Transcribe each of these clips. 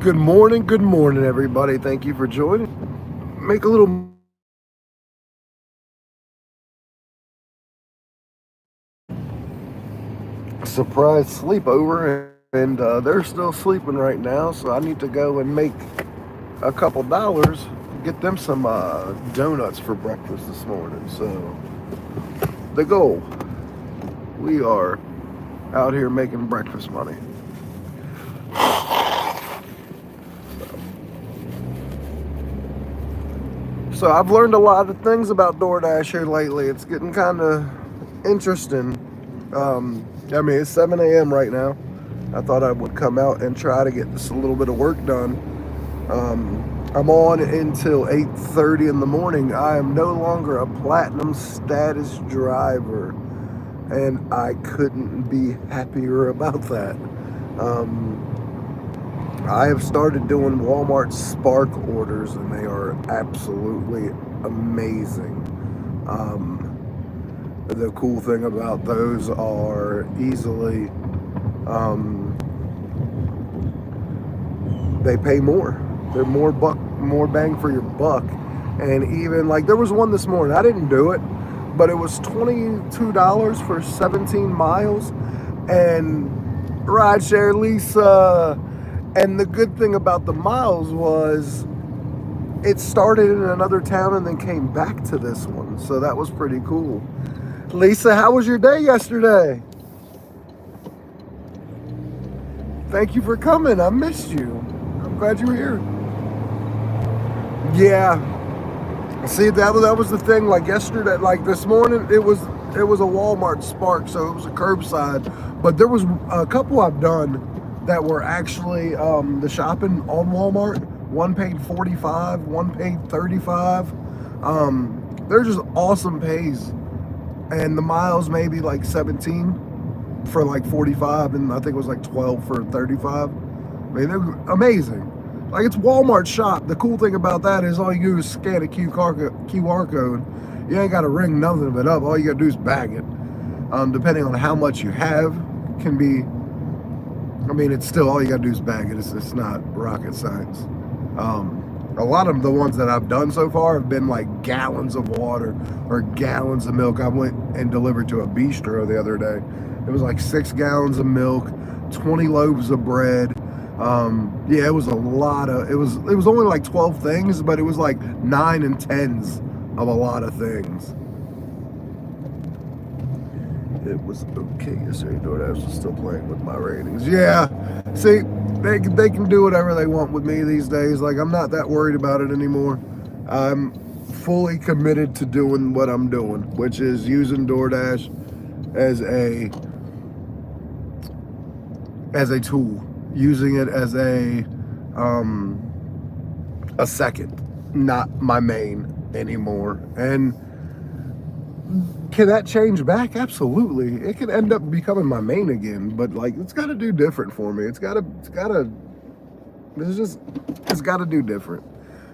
Good morning, everybody. Thank you for joining. Make a little surprise sleepover, and they're still sleeping right now, so I need to go and make a couple dollars, get them some donuts for breakfast this morning. So, the goal, we are out here making breakfast money. So I've learned a lot of things about DoorDash here lately. It's getting kind of interesting. It's 7 a.m. right now. I thought I would come out and try to get this a little bit of work done. I'm on until 8:30 in the morning. I am no longer a platinum status driver, and I couldn't be happier about that. I have started doing Walmart Spark orders, and they are absolutely amazing. The cool thing about those are easily they pay more. They're more bang for your buck. And even like there was one this morning. I didn't do it, but it was $22 for 17 miles, and rideshare Lisa. And the good thing about the miles was it started in another town and then came back to this one. So that was pretty cool. Lisa, how was your day yesterday? Thank you for coming. I missed you. I'm glad you were here. Yeah. See, that was the thing. Like yesterday, like this morning, it was a Walmart Spark, so it was a curbside. But there was a couple I've done that were actually the shopping on Walmart. One paid $45, one paid $35. They're just awesome pays, and the miles maybe like 17 for like 45, and I think it was like 12 for 35. I mean, they're amazing. Like, it's Walmart shop. The cool thing about that is all you do is scan a QR code. You ain't got to ring nothing of it up. All you got to do is bag it. Depending on how much you have, can be. I mean, it's still all you got to do is bag it. It's not rocket science. A lot of the ones that I've done so far have been like gallons of water or gallons of milk. I went and delivered to a bistro the other day. It was like 6 gallons of milk, 20 loaves of bread. Yeah, it was a lot of. It was only like 12 things, but it was like 9 and 10s of a lot of things. It was okay yesterday. DoorDash was still playing with my ratings. Yeah, see, they can do whatever they want with me these days. Like, I'm not that worried about it anymore. I'm fully committed to doing what I'm doing, which is using DoorDash as a tool, using it as a second, not my main anymore. And can that change back? Absolutely. It could end up becoming my main again, but like, it's got to do different for me. It's got to do different.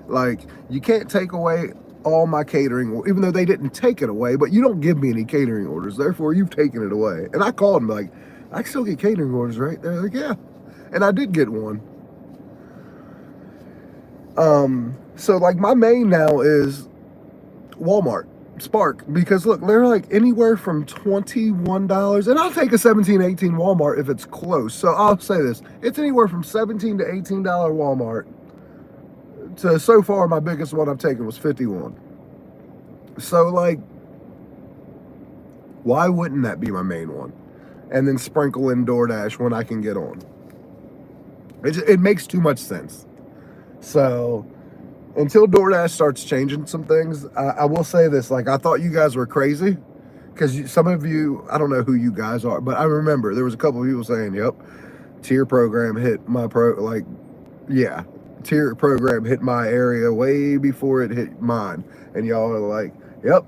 Like, you can't take away all my catering, even though they didn't take it away, but you don't give me any catering orders. Therefore, you've taken it away. And I called them like, I still get catering orders, right? They're like, yeah. And I did get one. So like, my main now is Walmart Spark, because look, they're like anywhere from $21, and I'll take a 17, 18 Walmart if it's close. So I'll say this, it's anywhere from $17 to $18 Walmart to, so far, my biggest one I've taken was 51. So like, why wouldn't that be my main one? And then sprinkle in DoorDash when I can get on. It makes too much sense. So until DoorDash starts changing some things, I will say this, like, I thought you guys were crazy, because some of you, I don't know who you guys are, but I remember there was a couple of people saying, yep, tier program hit my tier program hit my area way before it hit mine. And y'all are like, yep,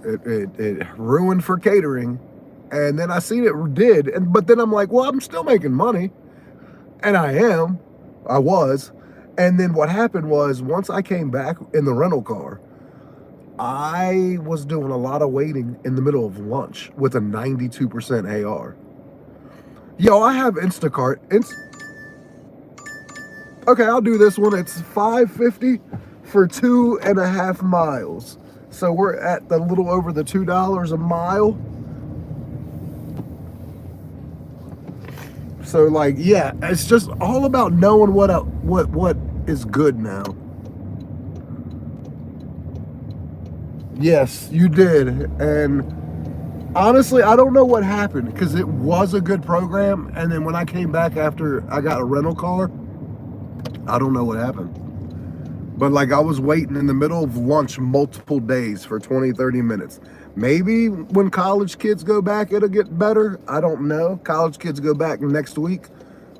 it ruined for catering. And then I seen it did, but then I'm like, well, I'm still making money. And I was. And then what happened was, once I came back in the rental car, I was doing a lot of waiting in the middle of lunch with a 92% AR. Yo, I have Instacart. Okay, I'll do this one. It's $5.50 for 2.5 miles. So we're at the little over the $2 a mile. So like, yeah, it's just all about knowing what is good now. Yes, you did. And honestly, I don't know what happened because it was a good program. And then when I came back after I got a rental car, I don't know what happened. But like I was waiting in the middle of lunch multiple days for 20, 30 minutes. Maybe when college kids go back, it'll get better. I don't know. College kids go back next week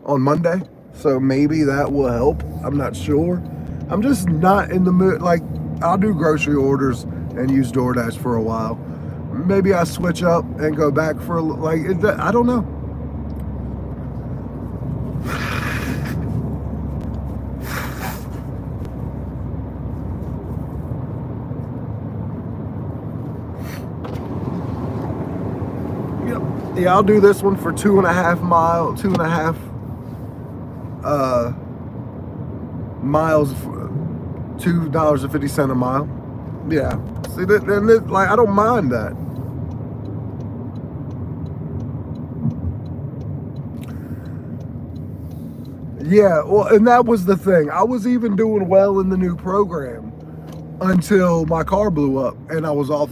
on Monday. So maybe that will help. I'm not sure. I'm just not in the mood. Like, I'll do grocery orders and use DoorDash for a while. Maybe I switch up and go back for like, I don't know. Yep. Yeah, I'll do this one for 2.5 miles, $2.50 a mile. Yeah. See that, and like I don't mind that. Yeah, well, and that was the thing. I was even doing well in the new program until my car blew up, and I was off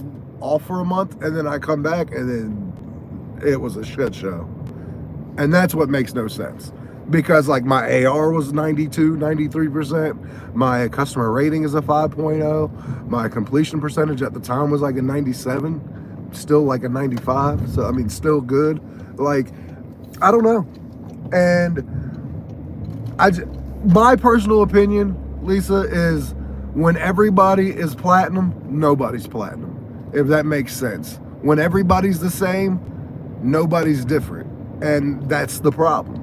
for a month, and then I come back, and then it was a shit show. And that's what makes no sense. Because like my AR was 92, 93%. My customer rating is a 5.0. My completion percentage at the time was like a 97. Still like a 95. So, I mean, still good. Like, I don't know. And my personal opinion, Lisa, is when everybody is platinum, nobody's platinum. If that makes sense. When everybody's the same, nobody's different. And that's the problem.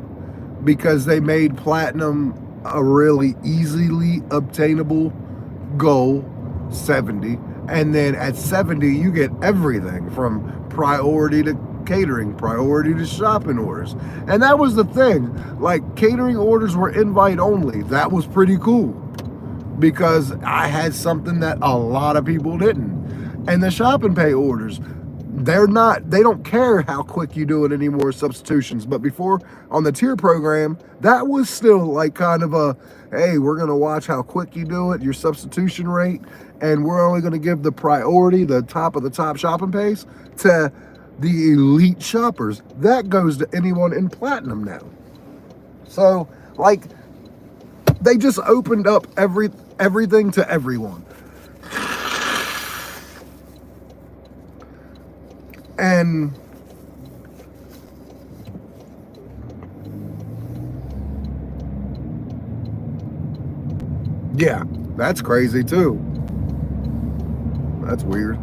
Because they made platinum a really easily obtainable goal, 70. And then at 70, you get everything from priority to catering, priority to shopping orders. And that was the thing. Like, catering orders were invite only. That was pretty cool. Because I had something that a lot of people didn't. And the shop and pay orders, they don't care how quick you do it anymore, substitutions. But before, on the tier program, that was still like kind of a, hey, we're going to watch how quick you do it, your substitution rate, and we're only going to give the priority, the top of the top shopping pays, to the elite shoppers. That goes to anyone in platinum now. So, like, they just opened up everything to everyone. And yeah, that's crazy too. That's weird.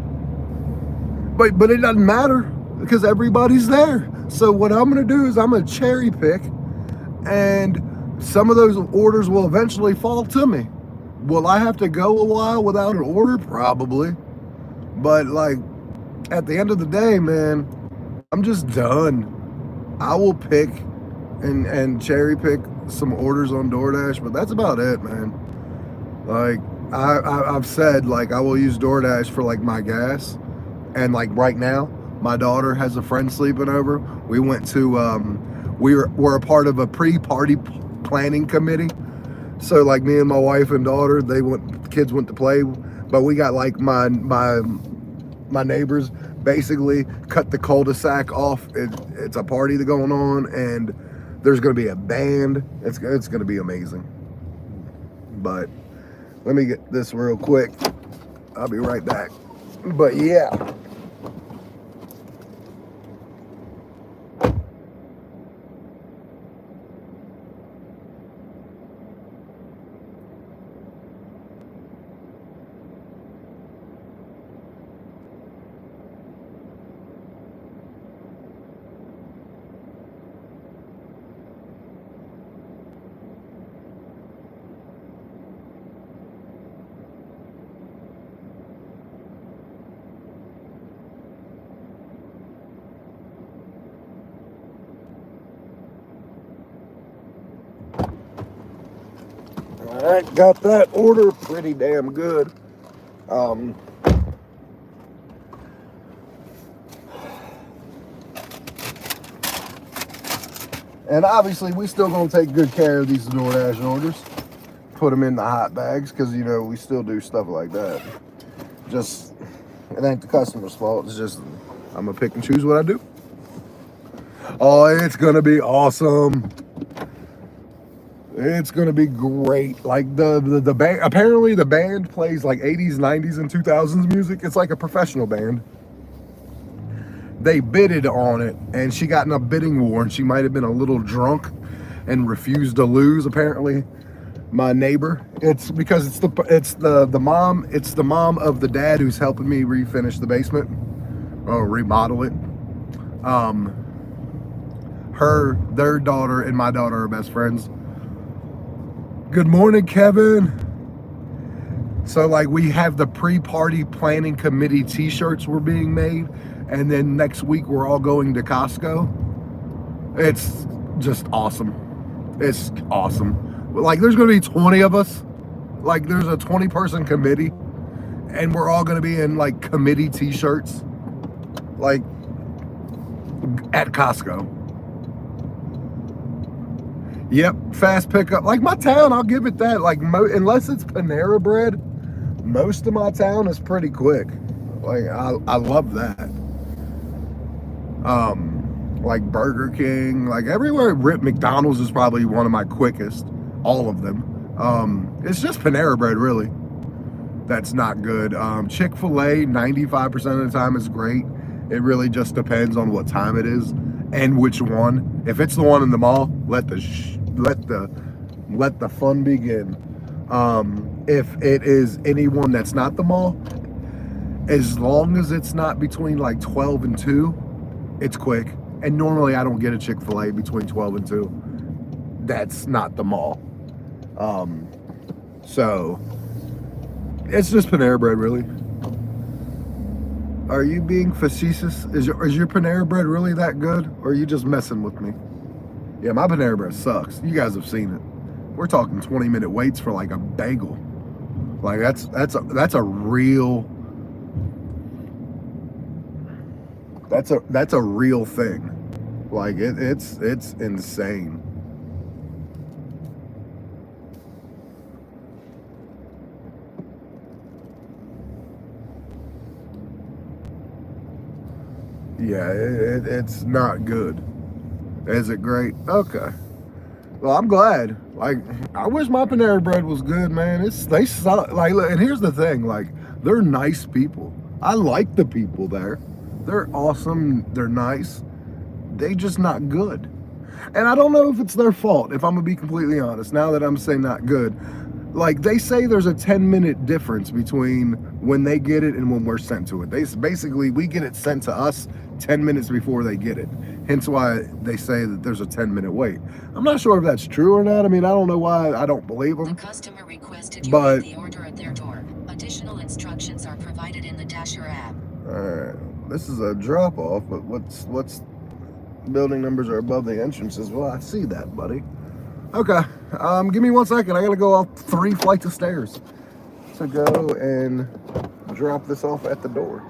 But it doesn't matter because everybody's there. So what I'm going to do is I'm going to cherry pick, and some of those orders will eventually fall to me. Will I have to go a while without an order? Probably. But like, at the end of the day, man, I'm just done. I will pick and cherry pick some orders on DoorDash, but that's about it, man. Like, I've said, like, I will use DoorDash for like my gas, and like right now, my daughter has a friend sleeping over. We went to we're a part of a pre-party planning committee. So like me and my wife and daughter, kids went to play, but we got like my neighbors basically cut the cul-de-sac off. It's a party that's going on, and there's going to be a band. It's going to be amazing. But let me get this real quick. I'll be right back. But yeah. All right, got that order pretty damn good. And obviously, we still gonna take good care of these DoorDash orders. Put them in the hot bags because you know we still do stuff like that. Just it ain't the customer's fault. It's just I'm gonna pick and choose what I do. Oh, it's gonna be awesome. It's gonna be great. Like the band. Apparently, the band plays like 80s, 90s, and 2000s music. It's like a professional band. They bidded on it, and she got in a bidding war, and she might have been a little drunk and refused to lose. Apparently, my neighbor. It's because it's the mom of the dad who's helping me refinish the basement or remodel it. Their daughter and my daughter are best friends. Good morning, Kevin. So like we have the pre-party planning committee t-shirts were being made, and then next week we're all going to Costco. It's just awesome. It's awesome. Like there's gonna be 20 of us. Like there's a 20-person committee, and we're all gonna be in like committee t-shirts, like at Costco. Yep, fast pickup. Like my town, I'll give it that. Like unless it's Panera Bread, most of my town is pretty quick. Like I love that. Like Burger King, like everywhere. McDonald's is probably one of my quickest. All of them. It's just Panera Bread really. That's not good. Chick-fil-A, 95% of the time is great. It really just depends on what time it is and which one. If it's the one in the mall, let the fun begin. If it is anyone that's not the mall, as long as it's not between like 12 and 2, it's quick. And normally I don't get a Chick-fil-A between 12 and 2. That's not the mall. So it's just Panera Bread really. Are you being facetious? Is your Panera Bread really that good? Or are you just messing with me? Yeah, my Panera Bread sucks. You guys have seen it. We're talking 20-minute waits for like a bagel. Like that's a real thing. Like it's insane. Yeah, it's not good. Is it great? Okay. Well, I'm glad. Like, I wish my Panera Bread was good, man. They suck. Like, and here's the thing. Like, they're nice people. I like the people there. They're awesome. They're nice. They just not good. And I don't know if it's their fault, if I'm going to be completely honest, now that I'm saying not good. Like, they say there's a 10-minute difference between when they get it and when we're sent to it. Basically, we get it sent to us 10 minutes before they get it. Hence why they say that there's a 10-minute wait. I'm not sure if that's true or not. I mean, I don't know why I don't believe them. The customer requested you leave the order at their door. Additional instructions are provided in the Dasher app. All right. This is a drop-off, but what's building numbers are above the entrances? Well, I see that, buddy. Okay, give me 1 second. I gotta go up 3 flights of stairs to go and drop this off at the door.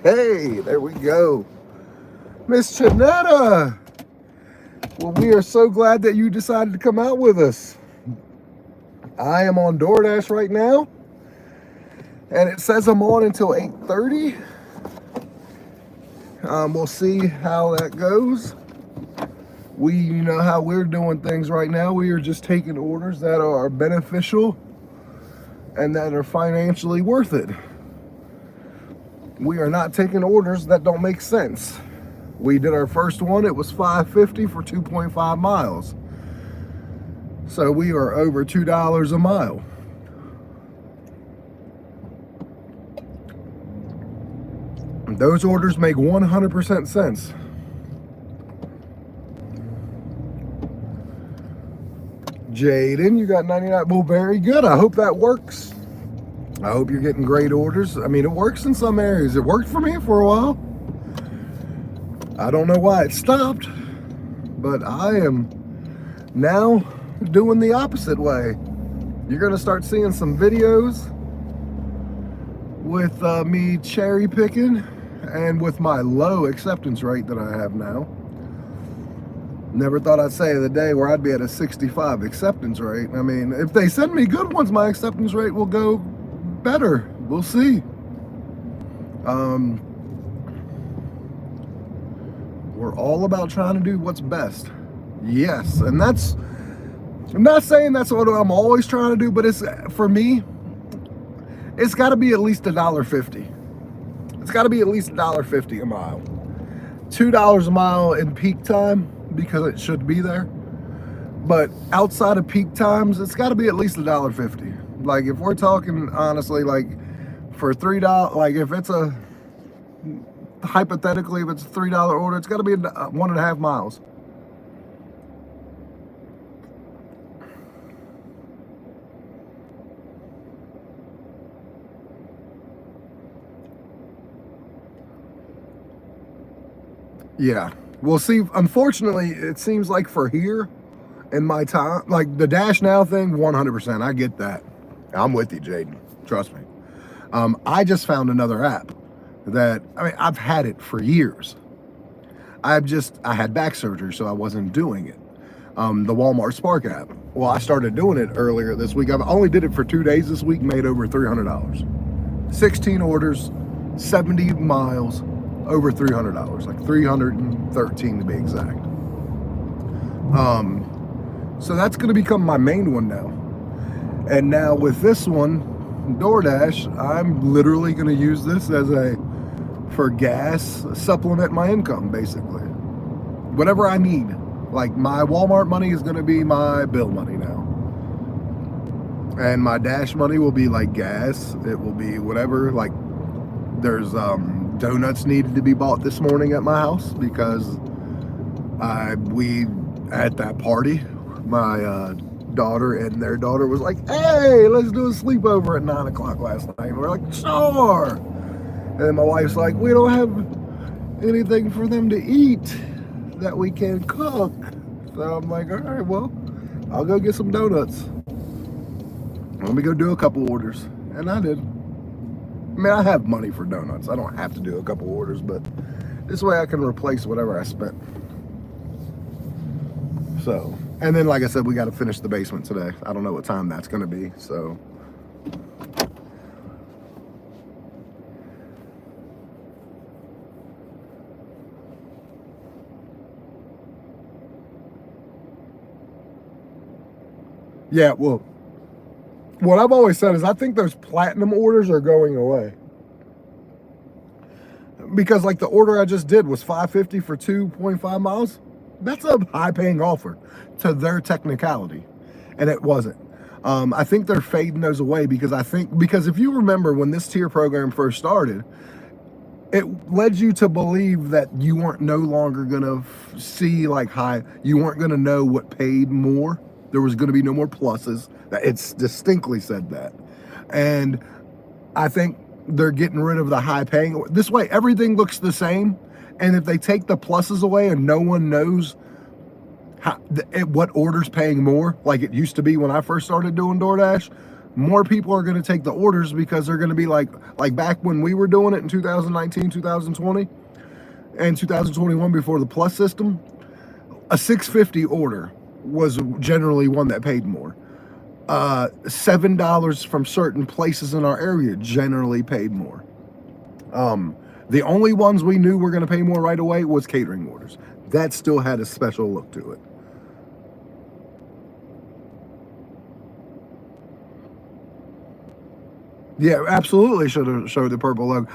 Hey, there we go. Miss Chanetta. Well, we are so glad that you decided to come out with us. I am on DoorDash right now, and it says I'm on until 8:30. We'll see how that goes. You know how we're doing things right now. We are just taking orders that are beneficial and that are financially worth it. We are not taking orders that don't make sense. We did our first one. It was $5.50 for 2.5 miles. So we are over $2 a mile. Those orders make 100% sense. Jaden, you got 99. Well, very good. I hope that works. I hope you're getting great orders. I mean, it works in some areas. It worked for me for a while. I don't know why it stopped, but I am now doing the opposite way. You're going to start seeing some videos with me cherry picking and with my low acceptance rate that I have now. Never thought I'd say the day where I'd be at a 65 acceptance rate. I mean, if they send me good ones, my acceptance rate will go better. We'll see. We're all about trying to do what's best. Yes, and that's, I'm not saying that's what I'm always trying to do, but it's, for me, it's got to be at least $1.50. It's got to be at least $1.50 a mile. $2 a mile in peak time, because it should be there. But outside of peak times, it's got to be at least $1.50. Like, if we're talking honestly, like for $3, like if it's a, hypothetically, if it's a $3 order, it's got to be 1.5 miles. Yeah. Well, see, unfortunately, it seems like for here in my time, like the Dash Now thing, 100%. I get that. I'm with you, Jaden. Trust me. I just found another app that, I mean, I've had it for years. I had back surgery, so I wasn't doing it. The Walmart Spark app. Well, I started doing it earlier this week. I've only did it for 2 days this week, made over $300. 16 orders, 70 miles, over $300, like 313 to be exact. So that's going to become my main one now. And now with this one, DoorDash, I'm literally going to use this as for gas, supplement my income, basically. Whatever I need. Like, my Walmart money is going to be my bill money now. And my Dash money will be like gas. It will be whatever. Like, there's donuts needed to be bought this morning at my house because we at that party, my daughter and their daughter was like, hey, let's do a sleepover at 9 o'clock last night. And we're like, sure. And then my wife's like, we don't have anything for them to eat that we can cook. So I'm like, all right, well, I'll go get some donuts. Let me go do a couple orders. And I did. I mean, I have money for donuts. I don't have to do a couple orders, but this way I can replace whatever I spent. So, and then like I said, we got to finish the basement today. I don't know what time that's going to be, so. Yeah, well, what I've always said is I think those platinum orders are going away. Because like the order I just did was $5.50 for 2.5 miles. That's a high-paying offer to their technicality. And it wasn't. I think they're fading those away because if you remember when this tier program first started, it led you to believe that you weren't no longer going to see like you weren't going to know what paid more. There was going to be no more pluses. It's distinctly said that. And I think they're getting rid of the high paying. This way, everything looks the same. And if they take the pluses away and no one knows what order's paying more, like it used to be when I first started doing DoorDash, more people are going to take the orders because they're going to be like back when we were doing it in 2019, 2020, and 2021 before the plus system, a 650 order was generally one that paid more. $7 from certain places in our area generally paid more. The only ones we knew were going to pay more right away was catering orders. That still had a special look to it. Yeah, absolutely should have showed the purple logo.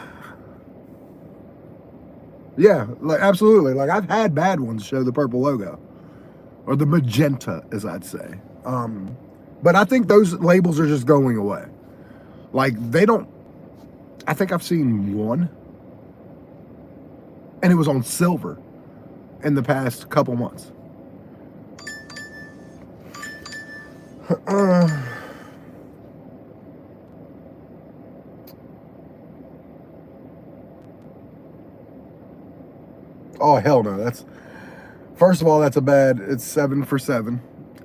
Yeah, like absolutely. Like I've had bad ones show the purple logo, or the magenta, as I'd say. But I think those labels are just going away. Like they don't. I think I've seen one, and it was on silver in the past couple months. Oh hell no! That's first of all, that's a bad. It's 7 for 7,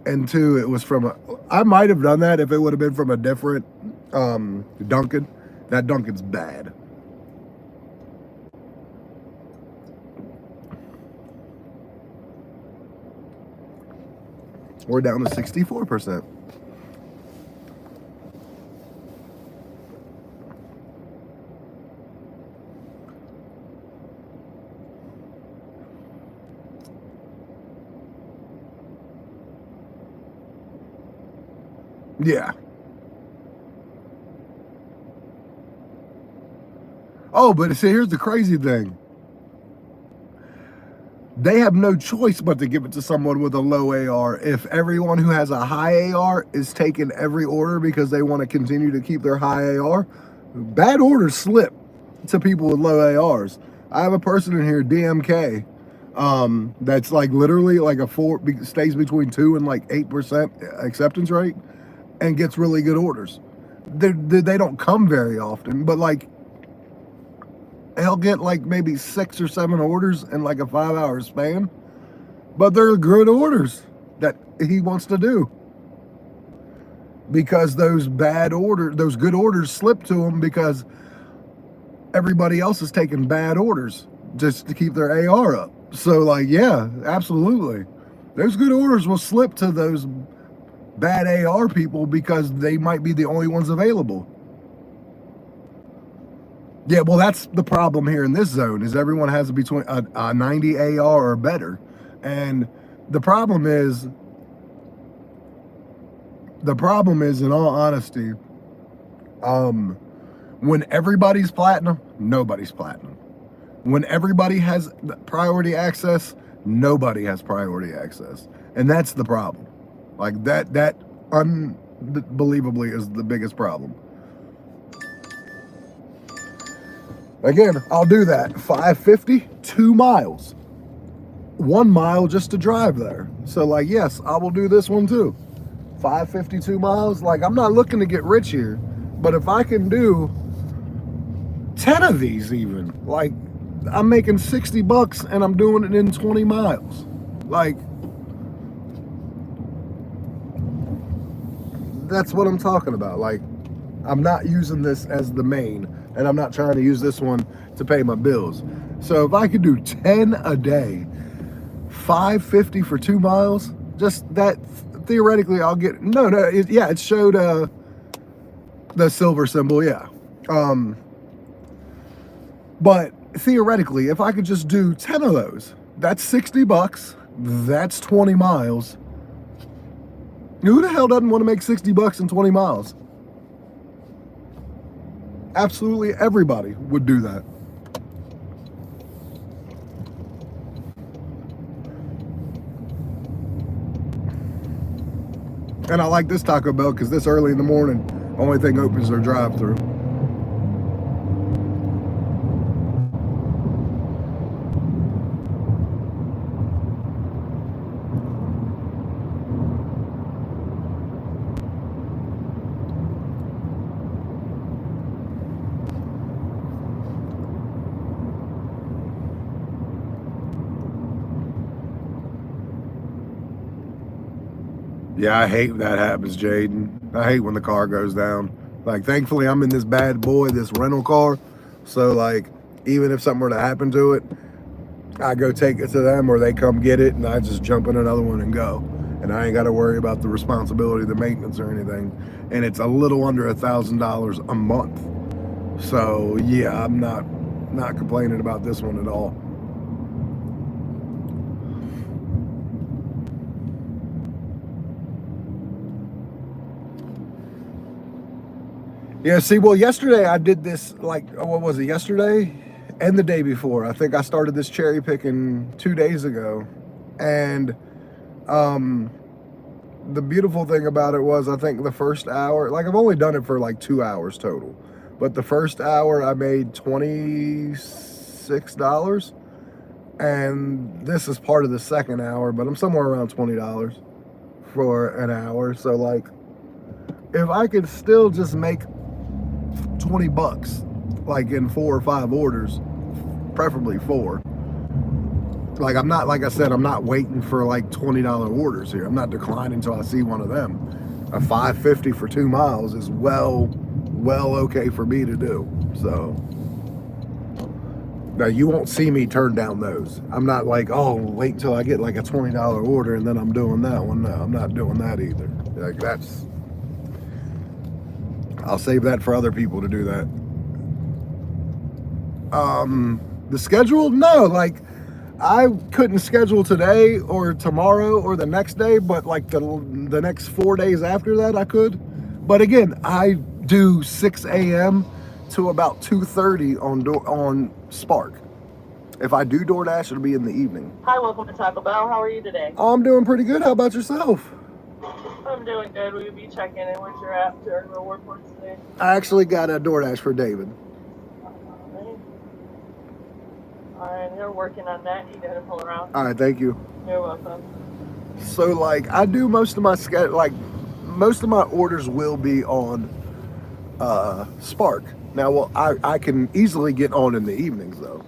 and two, it was from a. I might have done that if it would have been from a different Dunkin'. That Dunkin's bad. We're down to 64%. Yeah. Oh, but see, here's the crazy thing. They have no choice but to give it to someone with a low AR if everyone who has a high AR is taking every order because they want to continue to keep their high AR. Bad orders slip to people with low ARs. I have a person in here, DMK, that's like literally like stays between 2 and like 8% acceptance rate and gets really good orders. They don't come very often, but like he'll get like maybe 6 or 7 orders in like a 5-hour span, but they're good orders that he wants to do because those good orders slip to him because everybody else is taking bad orders just to keep their AR up. So like, yeah, absolutely. Those good orders will slip to those bad AR people because they might be the only ones available. Yeah, well, that's the problem here in this zone is everyone has between a 90 AR or better. And the problem is, in all honesty, when everybody's platinum, nobody's platinum. When everybody has priority access, nobody has priority access. And that's the problem. Like that unbelievably is the biggest problem. Again, I'll do that. 550, 2 miles. 1 mile just to drive there. So like, yes, I will do this one too. 552 miles. Like, I'm not looking to get rich here, but if I can do 10 of these even, like I'm making $60 and I'm doing it in 20 miles. Like, that's what I'm talking about. Like, I'm not using this as the main, and I'm not trying to use this one to pay my bills. So if I could do 10 a day, 550 for 2 miles, just that, theoretically I'll get, it showed the silver symbol, yeah. But theoretically, if I could just do 10 of those, that's $60, that's 20 miles. Who the hell doesn't want to make $60 in 20 miles? Absolutely everybody would do that. And I like this Taco Bell because this early in the morning, only thing open is their drive-thru. Yeah, I hate when that happens, Jaden. I hate when the car goes down. Like, thankfully, I'm in this bad boy, this rental car. So, like, even if something were to happen to it, I go take it to them or they come get it and I just jump in another one and go. And I ain't got to worry about the responsibility, the maintenance or anything. And it's a little under $1,000 a month. So, yeah, I'm not complaining about this one at all. Yeah, see, well, yesterday I did this, like, what was it, yesterday? And the day before. I think I started this cherry picking 2 days ago. And the beautiful thing about it was, I think the first hour, like, I've only done it for like 2 hours total. But the first hour I made $26. And this is part of the second hour, but I'm somewhere around $20 for an hour. So, like, if I could still just make $20 like in 4 or 5 orders, preferably 4. Like, I'm not, like I said, I'm not waiting for like $20 orders here. I'm not declining until I see one of them. A $5.50 for 2 miles is well okay for me to do. So now you won't see me turn down those. I'm not like, oh, wait until I get like a $20 order and then I'm doing that one. No, I'm not doing that either. Like, that's, I'll save that for other people to do that. The schedule? No, like, I couldn't schedule today or tomorrow or the next day, but like the next 4 days after that I could. But again, I do 6 a.m. to about 2:30 on Spark. If I do DoorDash, it'll be in the evening. Hi, welcome to Taco Bell. How are you today? Oh, I'm doing pretty good. How about yourself? I'm doing good. Will you be checking in with your app to earn reward points today? I actually got a DoorDash for David. Alright, you're working on that. You gotta pull around. All right, thank you. You're welcome. So, like, I do most of my most of my orders will be on Spark. Now, well, I can easily get on in the evenings though.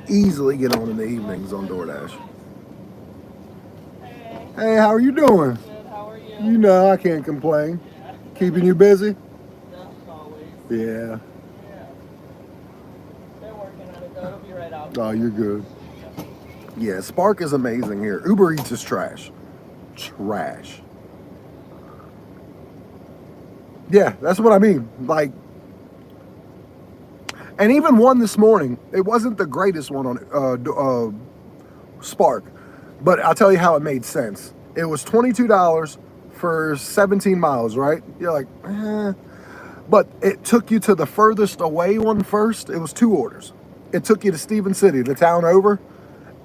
Easily get on in the evenings on DoorDash. Hey, how are you doing? Good, how are you? You know, I can't complain. Keeping you busy? Yeah, always. Yeah. Yeah. They're working on it though. It'll be right out. Oh, you're good. Yeah, Spark is amazing here. Uber Eats is trash. Trash. Yeah, that's what I mean. Like, and even one this morning, it wasn't the greatest one on Spark, but I'll tell you how it made sense. It was $22 for 17 miles, right? You're like, eh. But it took you to the furthest away one first. It was 2 orders. It took you to Stephen City, the town over.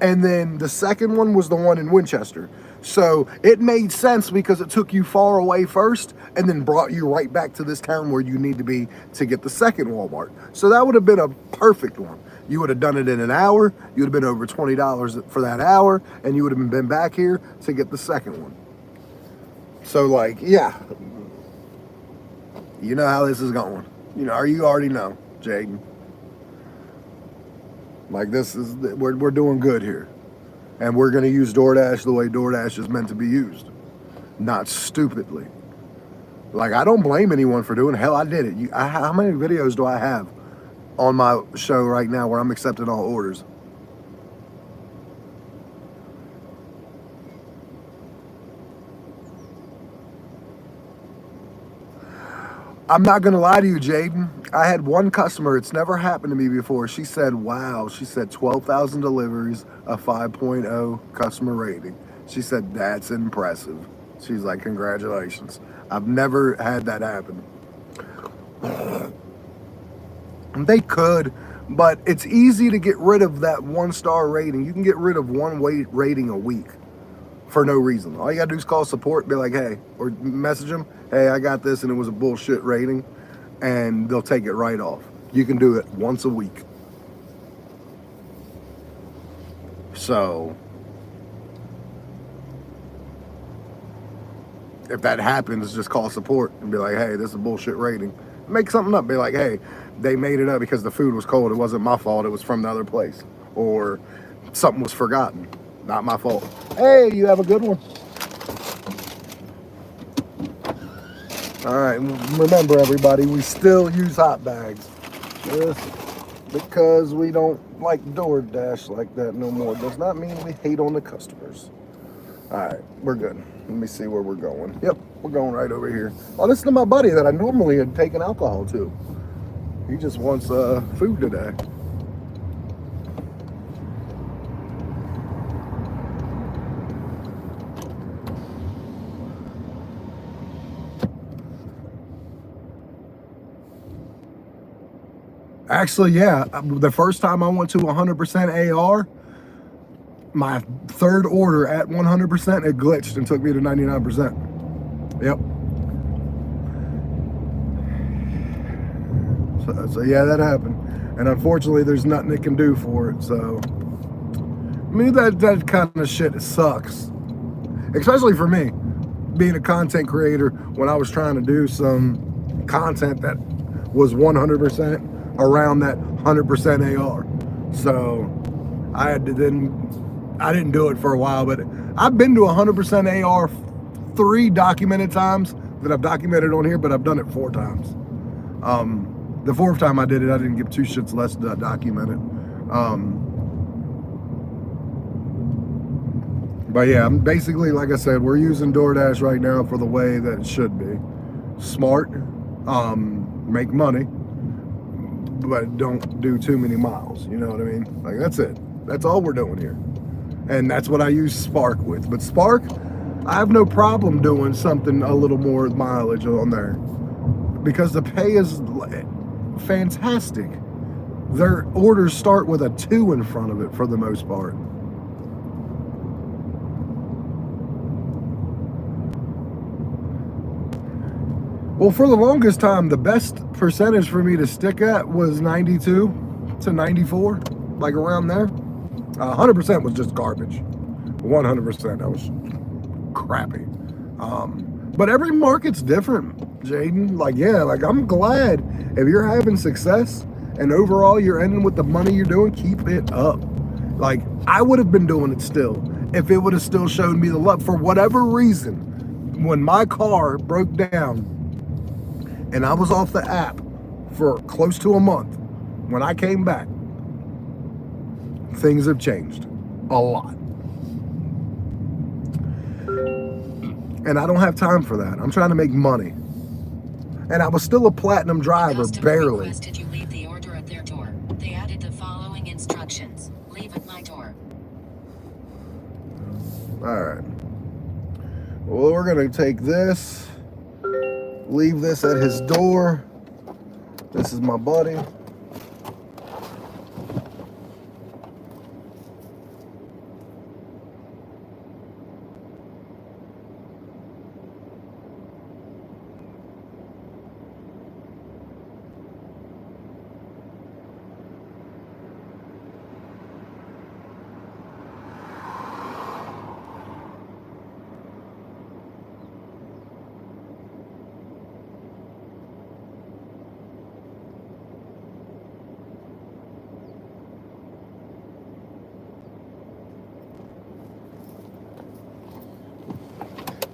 And then the second one was the one in Winchester. So it made sense because it took you far away first and then brought you right back to this town where you need to be to get the second Walmart. So that would have been a perfect one. You would have done it in an hour. You would have been over $20 for that hour. And you would have been back here to get the second one. So, like, yeah. You know how this is going. You know, you already know, Jaden. Like, this is, we're doing good here. And we're going to use DoorDash the way DoorDash is meant to be used. Not stupidly. Like, I don't blame anyone for doing it. Hell, I did it. How many videos do I have on my show right now where I'm accepting all orders? I'm not going to lie to you, Jaden. I had one customer, it's never happened to me before. She said, wow, she said 12,000 deliveries, a 5.0 customer rating. She said, that's impressive. She's like, congratulations. I've never had that happen. They could, but it's easy to get rid of that 1-star rating. You can get rid of one rating a week for no reason. All you gotta do is call support, be like, hey, or message them, hey, I got this and it was a bullshit rating, and they'll take it right off. You can do it once a week. So if that happens, just call support and be like, hey, this is a bullshit rating. Make something up. Be like, hey, they made it up because the food was cold. It wasn't my fault. It was from the other place. Or something was forgotten. Not my fault. Hey, you have a good one. All right, remember everybody, we still use hot bags. Just because we don't like DoorDash like that no more does not mean we hate on the customers. All right, we're good. Let me see where we're going. Yep, we're going right over here. Oh, this is my buddy that I normally had taken alcohol to. He just wants food today. Actually, yeah, the first time I went to 100% AR, my third order at 100%, it glitched and took me to 99%. Yep. So yeah, that happened. And unfortunately, there's nothing it can do for it. So, I mean, that kind of shit sucks. Especially for me, being a content creator, when I was trying to do some content that was 100% around that 100% AR. So, I didn't do it for a while, but I've been to 100% AR 3 documented times that I've documented on here, but I've done it 4 times. The 4th time I did it, I didn't give 2 shits less to document it. But yeah, basically, like I said, we're using DoorDash right now for the way that it should be. Smart, make money, but don't do too many miles. You know what I mean? Like, that's it. That's all we're doing here. And that's what I use Spark with. But Spark, I have no problem doing something a little more mileage on there because the pay is fantastic. Their orders start with a 2 in front of it for the most part. Well, for the longest time, the best percentage for me to stick at was 92 to 94, like around there. 100% was just garbage. 100%, that was crappy. But every market's different, Jaden. Like, yeah, like I'm glad if you're having success and overall you're ending with the money you're doing, keep it up. Like, I would have been doing it still if it would have still showed me the love. For whatever reason, when my car broke down and I was off the app for close to a month, when I came back, things have changed a lot. And I don't have time for that. I'm trying to make money. And I was still a platinum driver, barely. Requested you leave the order at their door. They added the following instructions. Leave at my door. All right. Well, we're going to take this, leave this at his door. This is my buddy.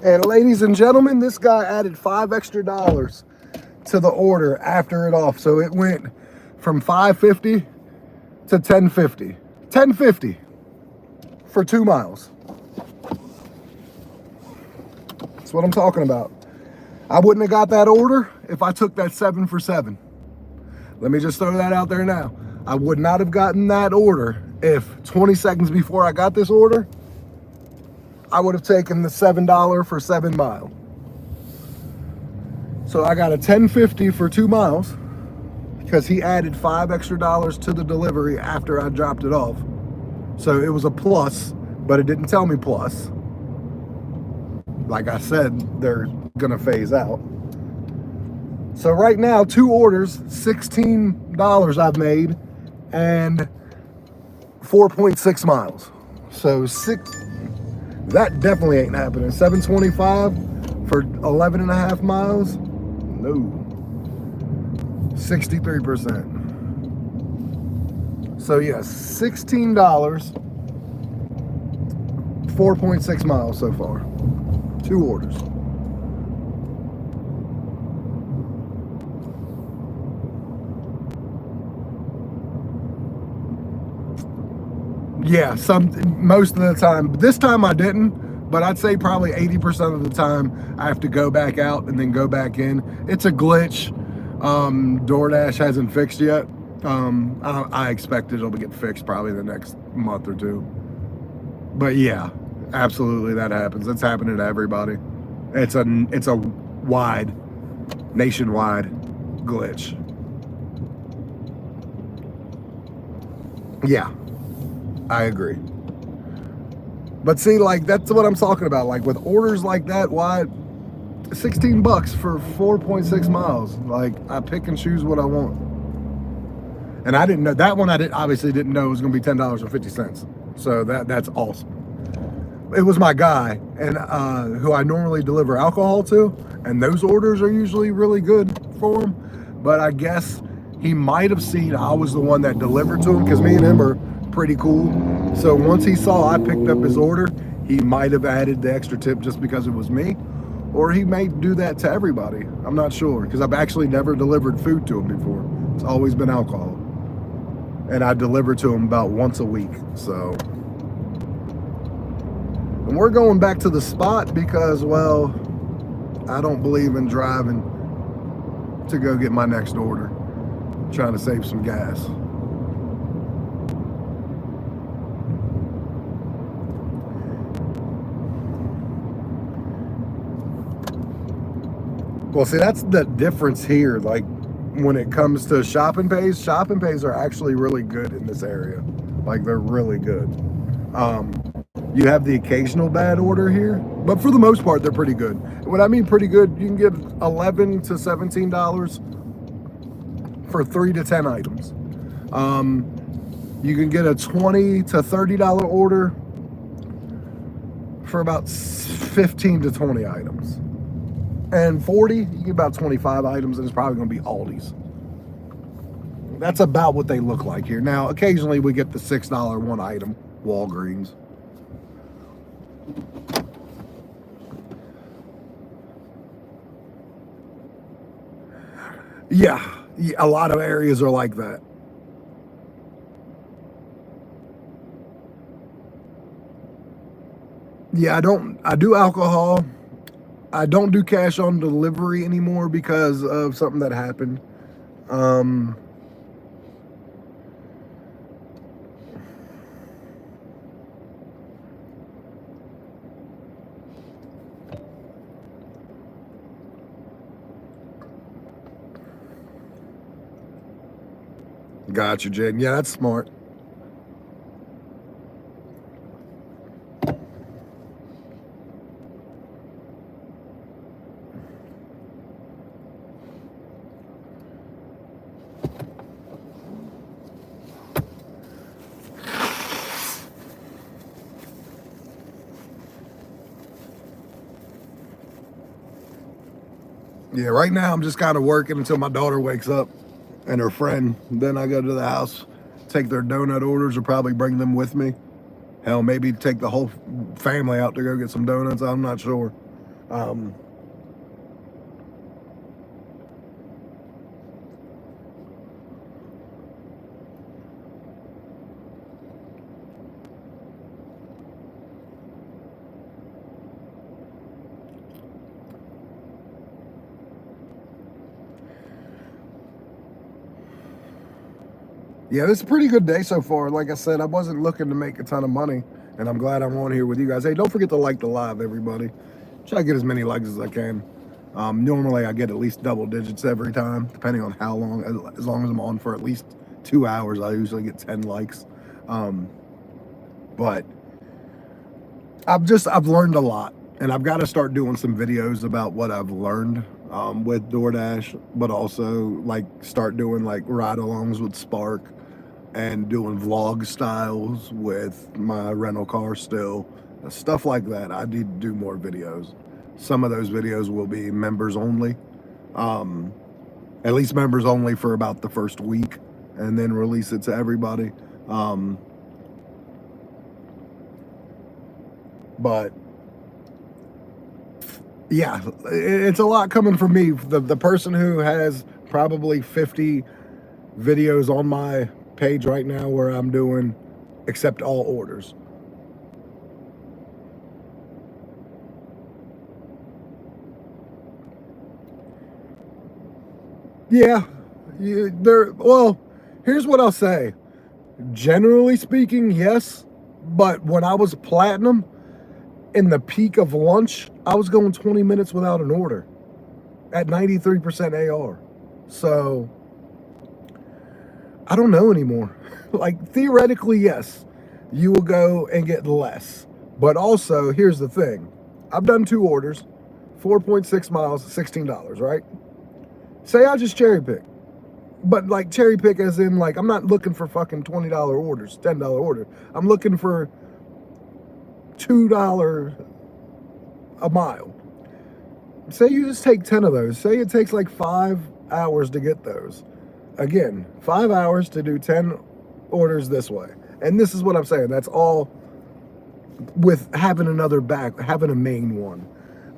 And ladies and gentlemen, this guy added $5 extra to the order after it off. So it went from $5.50 to $10.50. $10.50 for 2 miles. That's what I'm talking about. I wouldn't have got that order if I took that 7 for 7. Let me just throw that out there now. I would not have gotten that order if 20 seconds before I got this order, I would have taken the $7 for 7 miles. So I got a $10.50 for 2 miles because he added $5 extra to the delivery after I dropped it off. So it was a plus, but it didn't tell me plus. Like I said, they're gonna phase out. So right now, 2 orders, $16 I've made, and 4.6 miles. So that definitely ain't happening. $7.25 for 11 and a half miles? No. 63%. So yes, $16 4.6 miles so far. 2 orders. Yeah, most of the time. This time I didn't, but I'd say probably 80% of the time I have to go back out and then go back in. It's a glitch. DoorDash hasn't fixed yet. I expect it'll get fixed probably the next month or 2. But yeah, absolutely that happens. It's happening to everybody. It's a nationwide glitch. Yeah, I agree. But see, like, that's what I'm talking about. Like, with orders like that, why $16 for 4.6 miles? Like, I pick and choose what I want. And I didn't know that one. Obviously didn't know it was going to be $10.50. So that's awesome. It was my guy, and who I normally deliver alcohol to, and those orders are usually really good for him. But I guess he might have seen I was the one that delivered to him, because me and him are pretty cool. So once he saw I picked up his order, he might have added the extra tip just because it was me, or he may do that to everybody. I'm not sure, because I've actually never delivered food to him before. It's always been alcohol, and I deliver to him about once a week. So, and we're going back to the spot because, well, I don't believe in driving to go get my next order. I'm trying to save some gas. Well, see, that's the difference here. Like, when it comes to shopping pays are actually really good in this area. Like, they're really good. You have the occasional bad order here, but for the most part, they're pretty good. When I mean pretty good, you can get $11 to $17 for 3 to 10 items. You can get a $20 to $30 order for about 15 to 20 items. And 40, you get about 25 items, and it's probably going to be Aldi's. That's about what they look like here. Now, occasionally we get the $6 one item, Walgreens. Yeah, a lot of areas are like that. Yeah, I do alcohol. I don't do cash on delivery anymore because of something that happened. Gotcha, Jaden. Yeah, that's smart. Yeah, right now I'm just kind of working until my daughter wakes up and her friend. Then I go to the house, take their donut orders, or probably bring them with me. Hell, maybe take the whole family out to go get some donuts. I'm not sure. Yeah, this is a pretty good day so far. Like I said, I wasn't looking to make a ton of money, and I'm glad I'm on here with you guys. Hey, don't forget to like the live, everybody. Try to get as many likes as I can. Normally, I get at least double digits every time, depending on how long. As long as I'm on for at least 2 hours, I usually get 10 likes. But I've learned a lot, and I've got to start doing some videos about what I've learned with DoorDash, but also like start doing like ride-alongs with Spark, and doing vlog styles with my rental car still. Stuff like that. I need to do more videos. Some of those videos will be members only. At least members only for about the first week, and then release it to everybody. But yeah, it's a lot coming from me. The person who has probably 50 videos on my page right now where I'm doing accept all orders. Yeah, well, here's what I'll say. Generally speaking, yes. But when I was platinum, in the peak of lunch, I was going 20 minutes without an order at 93% AR. So, I don't know anymore. Like, theoretically, yes, you will go and get less. But also, here's the thing. I've done 2 orders, 4.6 miles, $16, right? Say I just cherry pick. But like cherry pick as in like, I'm not looking for fucking $20 orders, $10 order. I'm looking for $2 a mile. Say you just take 10 of those. Say it takes like 5 hours to get those. Again, 5 hours to do 10 orders this way. And this is what I'm saying. That's all with having having a main one.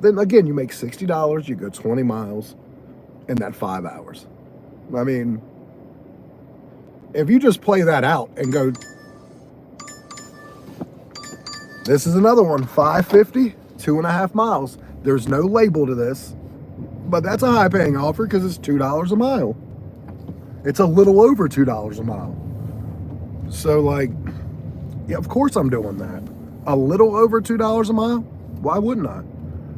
Then again, you make $60, you go 20 miles in that 5 hours. I mean, if you just play that out and go, this is another one, 550, 2.5 miles. There's no label to this, but that's a high paying offer because it's $2 a mile. It's a little over $2 a mile. So like, yeah, of course I'm doing that. A little over $2 a mile? Why wouldn't I?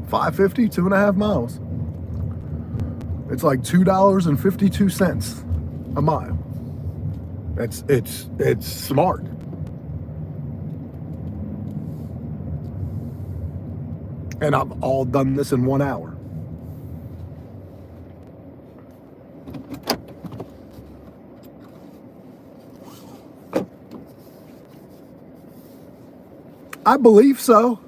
550, 2.5 miles. It's like $2.52 a mile. It's smart. And I've all done this in 1 hour. I believe so.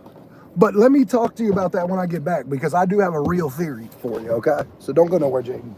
But let me talk to you about that when I get back, because I do have a real theory for you, okay? So don't go nowhere, Jaden.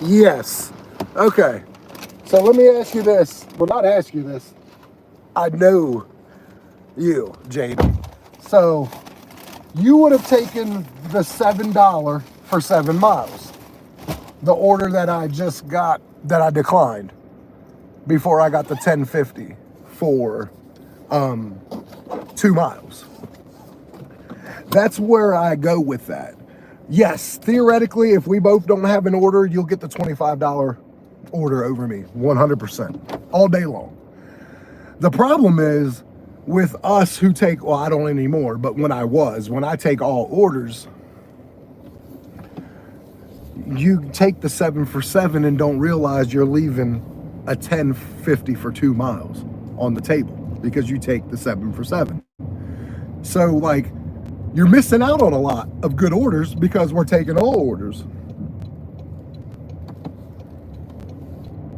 Yes. Okay. So let me ask you this. Well, not ask you this. I know you, Jaden. So you would have taken the $7 for 7 miles. The order that I just got, that I declined before I got the 1050 for 2 miles. That's where I go with that. Yes, theoretically, if we both don't have an order, you'll get the $25 order over me, 100%, all day long. The problem is with us who take, well, I don't anymore, but when I take all orders, you take the 7 for 7 and don't realize you're leaving a 10.50 for 2 miles on the table because you take the 7 for 7. So like, you're missing out on a lot of good orders because we're taking all orders.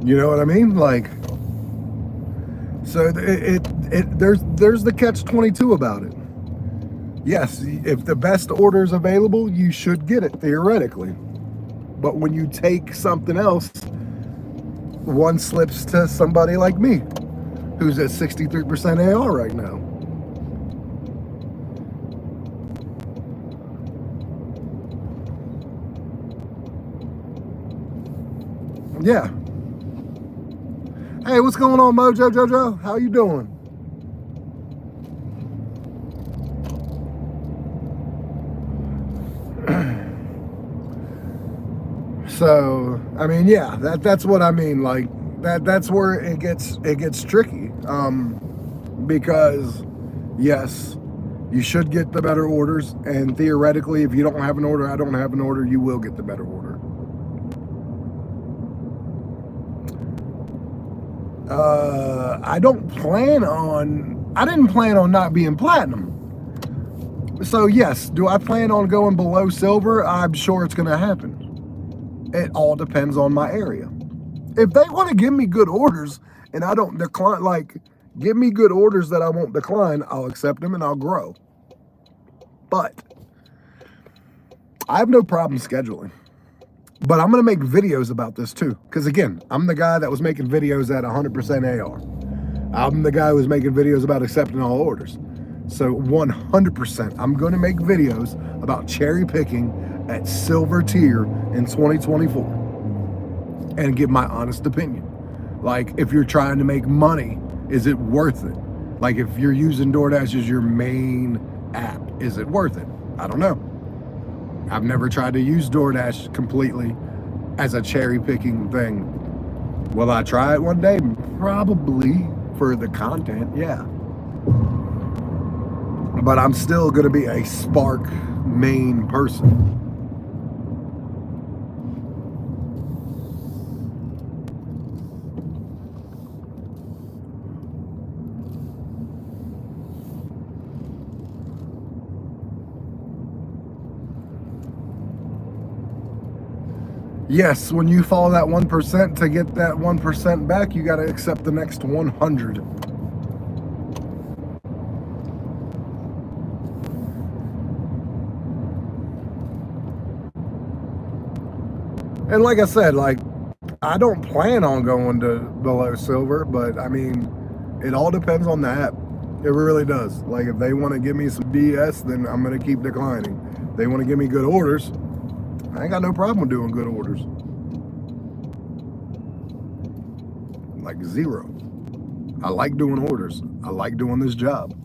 You know what I mean? Like, so there's the catch-22 about it. Yes, if the best order is available, you should get it theoretically. But when you take something else, one slips to somebody like me, who's at 63% AR right now. Yeah. Hey, what's going on, Mojo Jojo? How you doing? So, I mean, yeah, that's what I mean. Like, that's where it gets tricky. Because yes, you should get the better orders, and theoretically, if you don't have an order, I don't have an order, you will get the better order. I didn't plan on not being platinum. So yes, do I plan on going below silver? I'm sure it's gonna happen. It all depends on my area. If they want to give me good orders and I don't decline, like, give me good orders that I won't decline, I'll accept them and I'll grow. But I have no problem scheduling. But I'm going to make videos about this too. Because again, I'm the guy that was making videos at 100% AR. I'm the guy who was making videos about accepting all orders. So 100%, I'm going to make videos about cherry picking at silver tier in 2024 and give my honest opinion. Like, if you're trying to make money, is it worth it? Like, if you're using DoorDash as your main app, is it worth it? I don't know. I've never tried to use DoorDash completely as a cherry picking thing. Will I try it one day? Probably, for the content, yeah. But I'm still going to be a Spark main person. Yes, when you follow that 1%, to get that 1% back, you got to accept the next 100. And like I said, like, I don't plan on going to below silver, but I mean, it all depends on the app. It really does. Like, if they want to give me some BS, then I'm going to keep declining. If they want to give me good orders, I ain't got no problem doing good orders. Like, zero. I like doing orders. I like doing this job.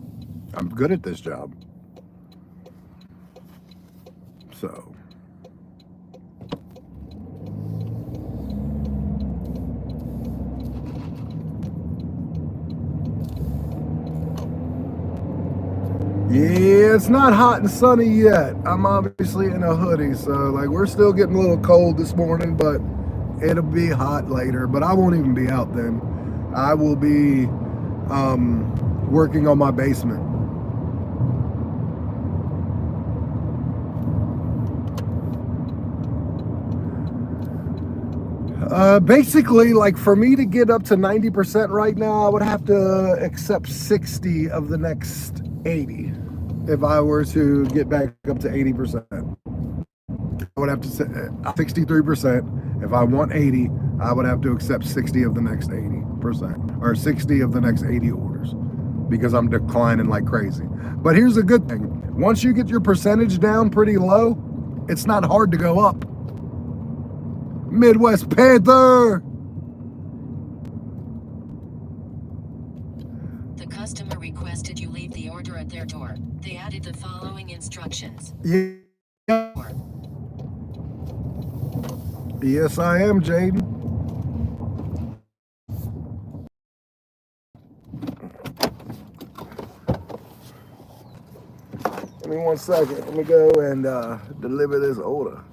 I'm good at this job. So. Yeah, it's not hot and sunny yet. I'm obviously in a hoodie, so like, we're still getting a little cold this morning, but it'll be hot later. But I won't even be out then. I will be working on my basement. Basically, like, for me to get up to 90% right now, I would have to accept 60 of the next 80 if I were to get back up to 80%. I would have to say 63%. If I want 80, I would have to accept 60 of the next 80%, or 60 of the next 80 orders, because I'm declining like crazy. But here's the good thing. Once you get your percentage down pretty low, it's not hard to go up. Midwest Panther! The customer requested you leave the order at their door. They added the following instructions. Yeah. Yes, I am, Jaden. Give me 1 second. Let me go and deliver this order.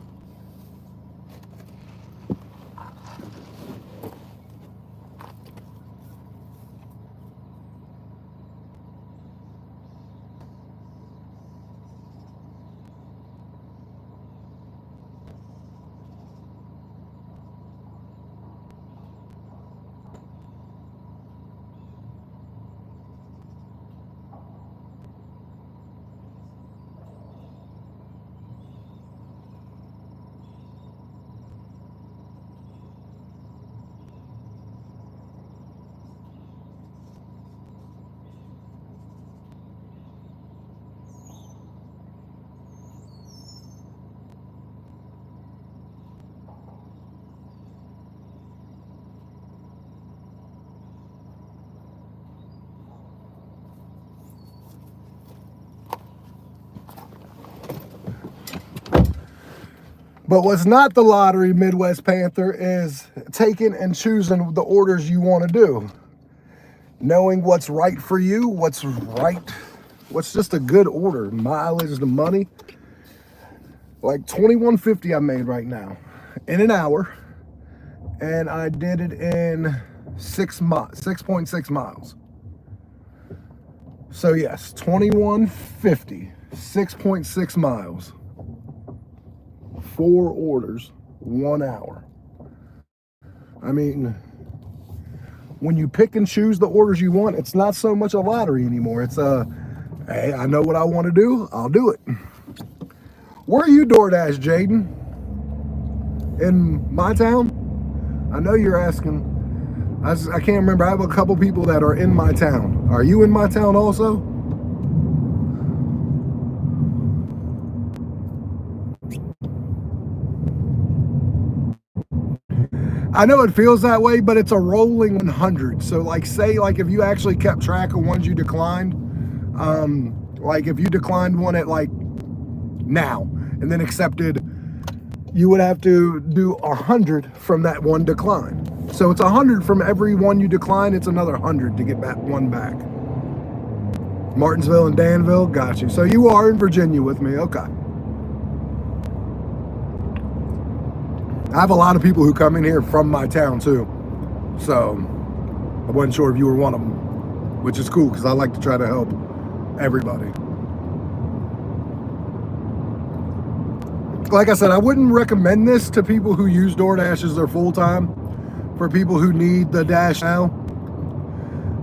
But what's not the lottery, Midwest Panther, is taking and choosing the orders you want to do. Knowing what's right for you, what's just a good order. Mileage, the money. Like $21.50 I made right now in an hour. And I did it in 6.6 miles. So yes, $21.50, 6.6 miles. 4 orders, 1 hour. I mean, when you pick and choose the orders you want, it's not so much a lottery anymore. It's hey, I know what I want to do, I'll do it. Where are you, DoorDash, Jaden? In my town? I know you're asking. I can't remember. I have a couple people that are in my town. Are you in my town also? I know it feels that way, but it's a rolling 100. So like, say like if you actually kept track of ones you declined, like if you declined one at like now and then accepted, you would have to do 100 from that one decline. So it's 100 from every one you decline. It's another 100 to get that one back. Martinsville and Danville, got you. So you are in Virginia with me, okay. I have a lot of people who come in here from my town too. So I wasn't sure if you were one of them, which is cool because I like to try to help everybody. Like I said, I wouldn't recommend this to people who use DoorDash as their full-time, for people who need the Dash now.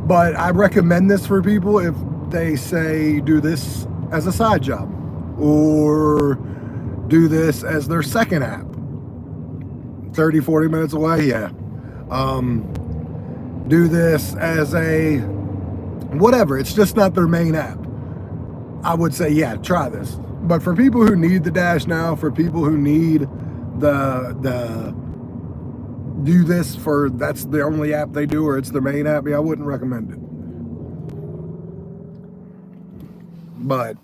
But I recommend this for people if they say do this as a side job or do this as their second app. 30, 40 minutes away, yeah. Do this as a whatever. It's just not their main app. I would say, yeah, try this. But for people who need the Dash now, for people who need the do this for, that's the only app they do or it's their main app, yeah, I wouldn't recommend it. But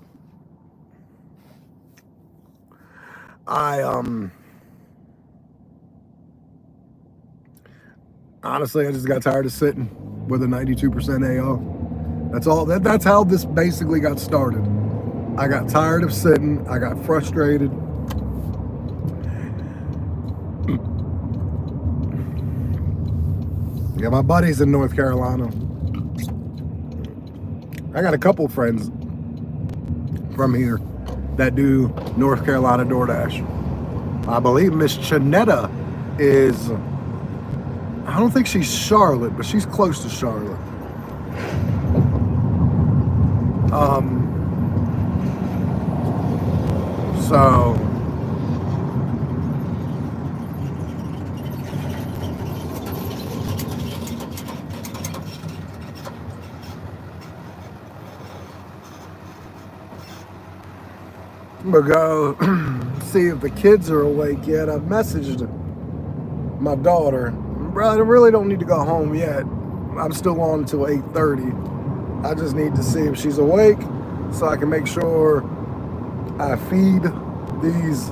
honestly, I just got tired of sitting with a 92% AO. That's all. That's how this basically got started. I got tired of sitting. I got frustrated. Yeah, my buddy's in North Carolina. I got a couple friends from here that do North Carolina DoorDash. I believe Miss Chanetta is, I don't think she's Charlotte, but she's close to Charlotte. So I'm gonna go see if the kids are awake yet. I've messaged my daughter. Brother, I really don't need to go home yet. I'm still on until 8:30. I just need to see if she's awake so I can make sure I feed these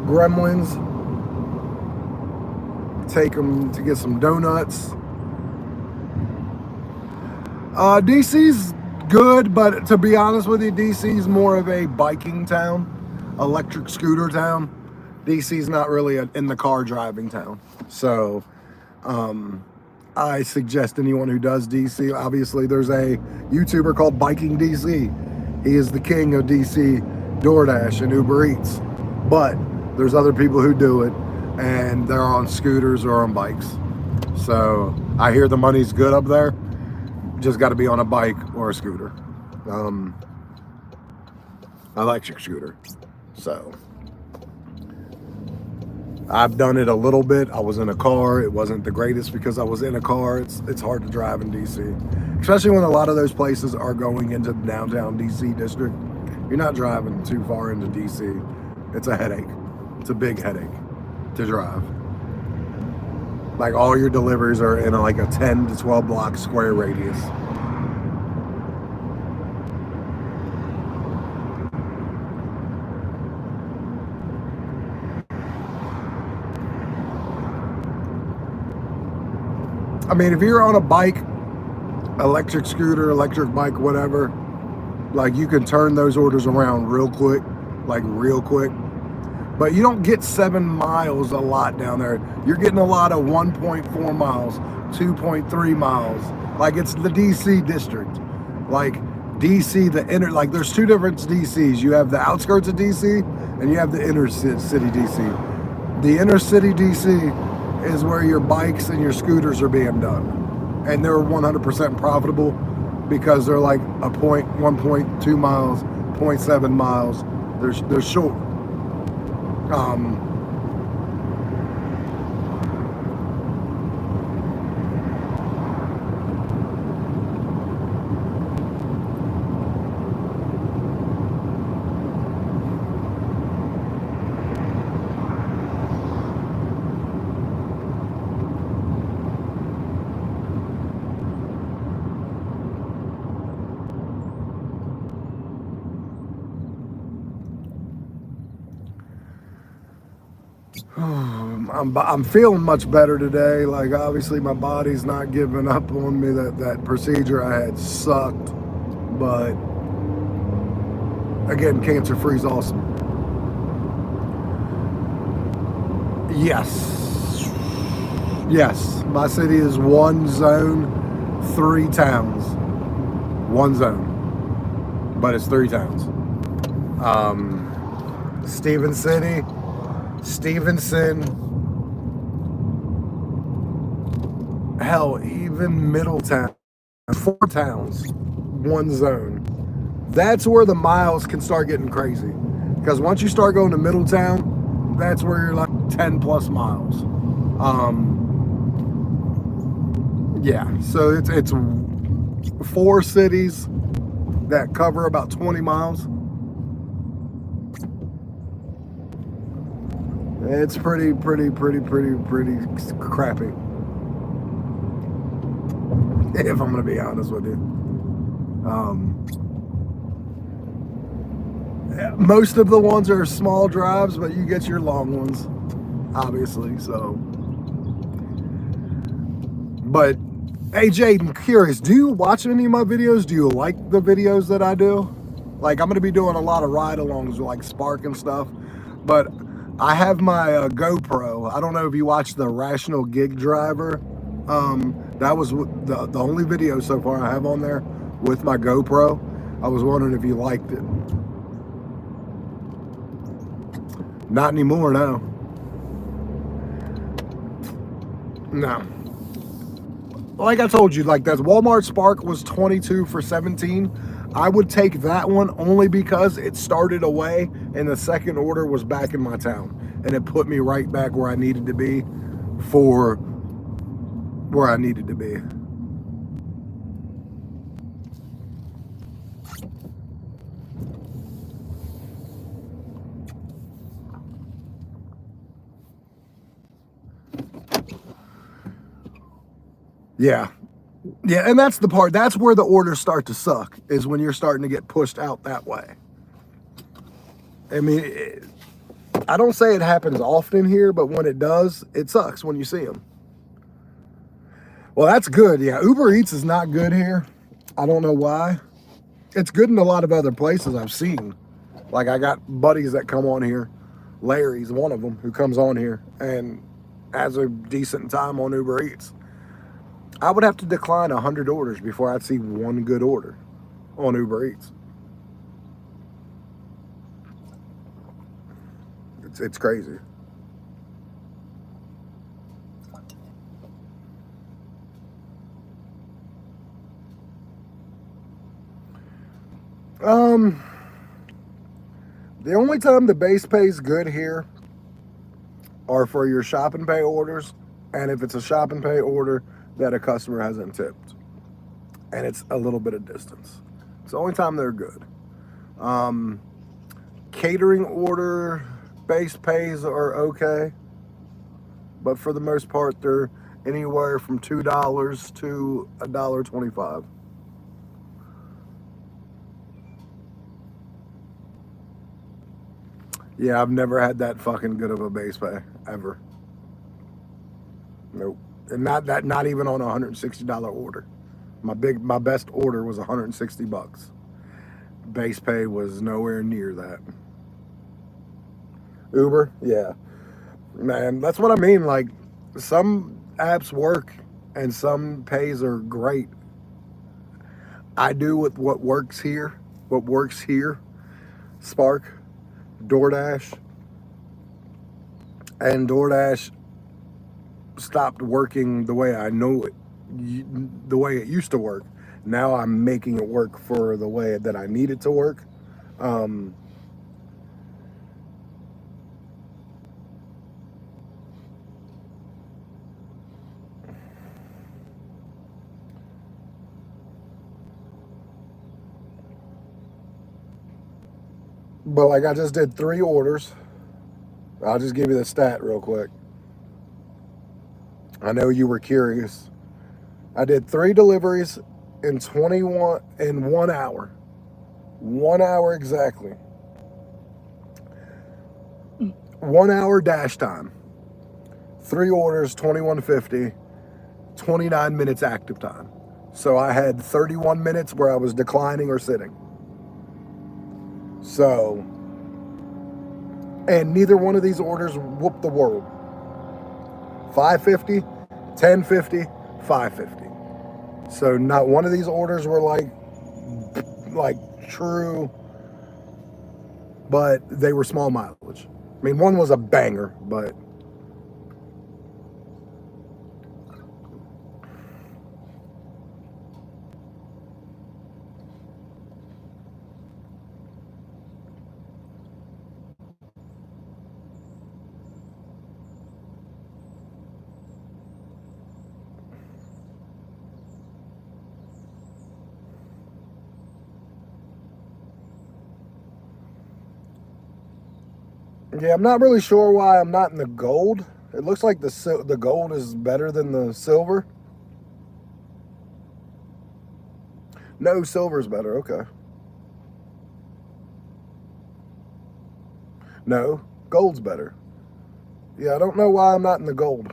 gremlins. Take them to get some donuts. DC's good, but to be honest with you, DC's more of a biking town, electric scooter town. DC's not really in the car driving town. So I suggest anyone who does DC, obviously there's a YouTuber called Biking DC. He is the king of DC DoorDash and Uber Eats. But there's other people who do it and they're on scooters or on bikes. So I hear the money's good up there. Just got to be on a bike or a scooter. Electric scooter. So I've done it a little bit. I was in a car. It wasn't the greatest because I was in a car. It's hard to drive in DC, especially when a lot of those places are going into the downtown DC district. You're not driving too far into DC. It's a headache. It's a big headache to drive. Like all your deliveries are in like a 10 to 12 block square radius. I mean, if you're on a bike, electric scooter, electric bike, whatever, like you can turn those orders around real quick, like real quick. But you don't get 7 miles a lot down there. You're getting a lot of 1.4 miles, 2.3 miles. Like it's the DC district. Like DC, the inner, like there's two different DCs. You have the outskirts of DC and you have the inner city DC. The inner city DC is where your bikes and your scooters are being done. And they're 100% profitable because they're like 1.2 miles, 0.7 miles. They're short. I'm feeling much better today. Like obviously my body's not giving up on me. That procedure I had sucked, but again, cancer-free is awesome. Yes, my city is one zone, 3 towns. One zone, but it's 3 towns. Stevenson City, Stevenson, hell, even Middletown, 4 towns, one zone. That's where the miles can start getting crazy. Because once you start going to Middletown, that's where you're like 10 plus miles. Yeah, so it's 4 cities that cover about 20 miles. It's pretty crappy. If I'm gonna be honest with you. Most of the ones are small drives, but you get your long ones, obviously, so. But, hey Jade, I'm curious, do you watch any of my videos? Do you like the videos that I do? Like, I'm gonna be doing a lot of ride-alongs with like Spark and stuff, but I have my GoPro. I don't know if you watched the Rational Gig Driver. That was the only video so far I have on there with my GoPro. I was wondering if you liked it. Not anymore, no. No. Like I told you, like that Walmart Spark was 22 for 17. I would take that one only because it started away and the second order was back in my town. And it put me right back where I needed to be for where I needed to be. Yeah. Yeah, and that's the part. That's where the orders start to suck, is when you're starting to get pushed out that way. I mean, I don't say it happens often here, but when it does, it sucks when you see them. Well, that's good. Yeah, Uber Eats is not good here. I don't know why. It's good in a lot of other places I've seen. Like, I got buddies that come on here. Larry's one of them who comes on here and has a decent time on Uber Eats. I would have to decline 100 orders before I'd see one good order on Uber Eats. It's crazy. The only time the base pay is good here are for your shop and pay orders, and if it's a shop and pay order that a customer hasn't tipped, and it's a little bit of distance. It's the only time they're good. Catering order base pays are okay, but for the most part, they're anywhere from $2 to $1.25. Yeah, I've never had that fucking good of a base pay, ever. Nope. And not even on a $160 order. My best order was $160. Base pay was nowhere near that. Uber, yeah. Man, that's what I mean. Like, some apps work and some pays are great. I do with what works here. What works here. Spark, DoorDash. And DoorDash stopped working the way I know it, the way it used to work. Now I'm making it work for the way that I need it to work. But like I just did 3 orders. I'll just give you the stat real quick. I know you were curious. I did 3 deliveries in 1 hour. 1 hour exactly. 1 hour dash time. 3 orders, 21.50. 29 minutes active time. So I had 31 minutes where I was declining or sitting. So, and neither one of these orders whooped the world. 550, 1050, 550. So not one of these orders were like true, but they were small mileage. I mean, one was a banger, but yeah, I'm not really sure why I'm not in the gold. It looks like the gold is better than the silver. No, silver's better. Okay. No, gold's better. Yeah, I don't know why I'm not in the gold.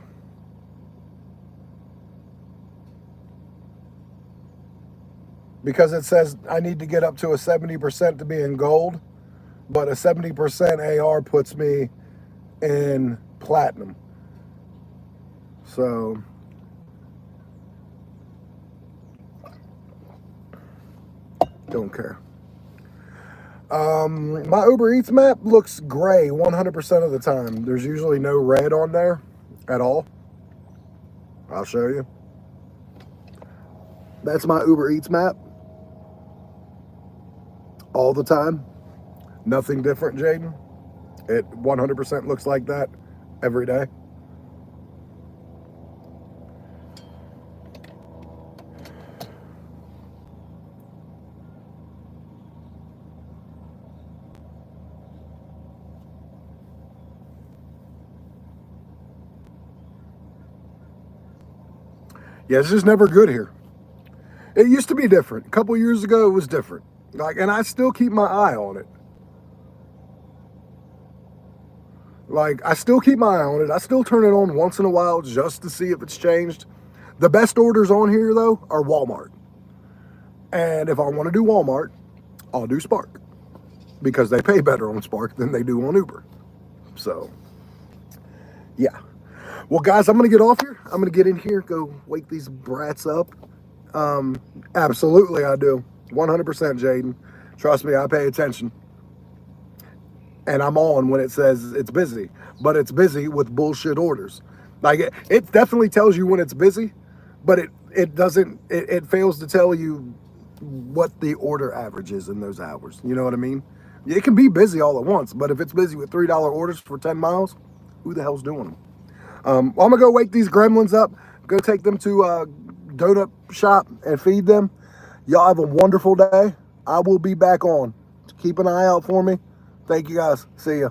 Because it says I need to get up to a 70% to be in gold, but a 70% AR puts me in platinum. So don't care. My Uber Eats map looks gray 100% of the time. There's usually no red on there at all. I'll show you. That's my Uber Eats map. All the time. Nothing different, Jaden. It 100% looks like that every day. Yeah, it's just never good here. It used to be different. A couple years ago, it was different. Like, and I still keep my eye on it. Like, I still keep my eye on it. I still turn it on once in a while just to see if it's changed. The best orders on here, though, are Walmart. And if I want to do Walmart, I'll do Spark. Because they pay better on Spark than they do on Uber. So, yeah. Well, guys, I'm going to get off here. I'm going to get in here, go wake these brats up. Absolutely, I do. 100%, Jaden. Trust me, I pay attention. And I'm on when it says it's busy. But it's busy with bullshit orders. Like, it definitely tells you when it's busy, but it doesn't, it fails to tell you what the order average is in those hours. You know what I mean? It can be busy all at once, but if it's busy with $3 orders for 10 miles, who the hell's doing them? Well, I'm going to go wake these gremlins up, go take them to a donut shop and feed them. Y'all have a wonderful day. I will be back on. Keep an eye out for me. Thank you guys. See ya.